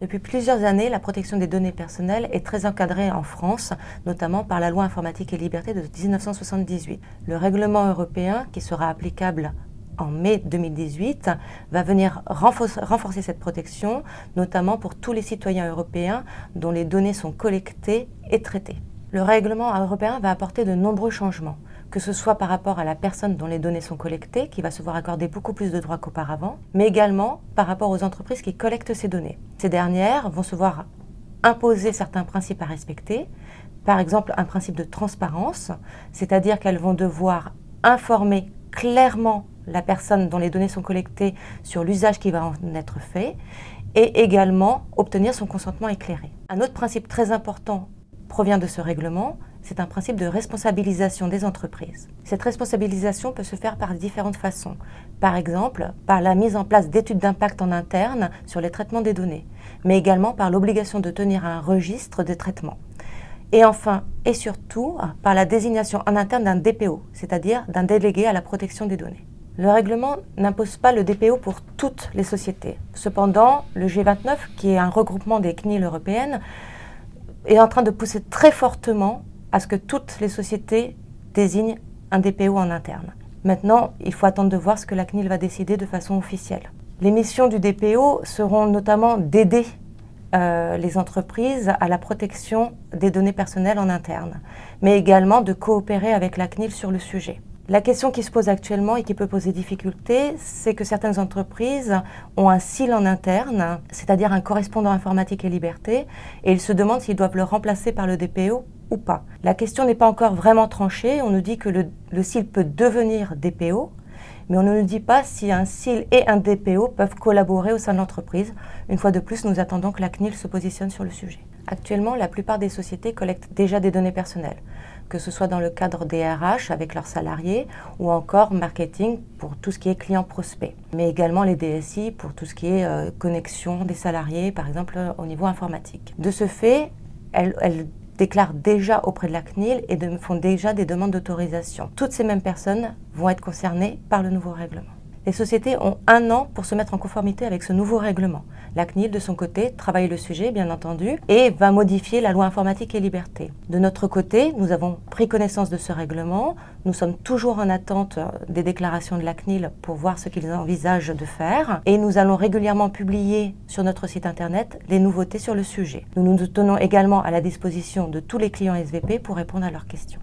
Depuis plusieurs années, la protection des données personnelles est très encadrée en France, notamment par la loi informatique et liberté de 1978. Le règlement européen, qui sera applicable en mai 2018, va venir renforcer cette protection, notamment pour tous les citoyens européens dont les données sont collectées et traitées. Le règlement européen va apporter de nombreux changements, que ce soit par rapport à la personne dont les données sont collectées, qui va se voir accorder beaucoup plus de droits qu'auparavant, mais également par rapport aux entreprises qui collectent ces données. Ces dernières vont se voir imposer certains principes à respecter, par exemple un principe de transparence, c'est-à-dire qu'elles vont devoir informer clairement la personne dont les données sont collectées sur l'usage qui va en être fait, et également obtenir son consentement éclairé. Un autre principe très important provient de ce règlement, c'est un principe de responsabilisation des entreprises. Cette responsabilisation peut se faire par différentes façons. Par exemple, par la mise en place d'études d'impact en interne sur les traitements des données, mais également par l'obligation de tenir un registre des traitements. Et enfin, et surtout, par la désignation en interne d'un DPO, c'est-à-dire d'un délégué à la protection des données. Le règlement n'impose pas le DPO pour toutes les sociétés. Cependant, le G29, qui est un regroupement des CNIL européennes, est en train de pousser très fortement à ce que toutes les sociétés désignent un DPO en interne. Maintenant, il faut attendre de voir ce que la CNIL va décider de façon officielle. Les missions du DPO seront notamment d'aider les entreprises à la protection des données personnelles en interne, mais également de coopérer avec la CNIL sur le sujet. La question qui se pose actuellement et qui peut poser difficulté, c'est que certaines entreprises ont un SIL en interne, c'est-à-dire un correspondant informatique et liberté, et ils se demandent s'ils doivent le remplacer par le DPO ou pas. La question n'est pas encore vraiment tranchée. On nous dit que le SIL peut devenir DPO, mais on ne nous dit pas si un SIL et un DPO peuvent collaborer au sein de l'entreprise. Une fois de plus, nous attendons que la CNIL se positionne sur le sujet. Actuellement, la plupart des sociétés collectent déjà des données personnelles, que ce soit dans le cadre des RH avec leurs salariés ou encore marketing pour tout ce qui est client-prospect, mais également les DSI pour tout ce qui est connexion des salariés, par exemple au niveau informatique. De ce fait, elles déclarent déjà auprès de la CNIL et font déjà des demandes d'autorisation. Toutes ces mêmes personnes vont être concernées par le nouveau règlement. Les sociétés ont 1 an pour se mettre en conformité avec ce nouveau règlement. La CNIL, de son côté, travaille le sujet, bien entendu, et va modifier la loi informatique et liberté. De notre côté, nous avons pris connaissance de ce règlement. Nous sommes toujours en attente des déclarations de la CNIL pour voir ce qu'ils envisagent de faire. Et nous allons régulièrement publier sur notre site internet les nouveautés sur le sujet. Nous nous tenons également à la disposition de tous les clients SVP pour répondre à leurs questions.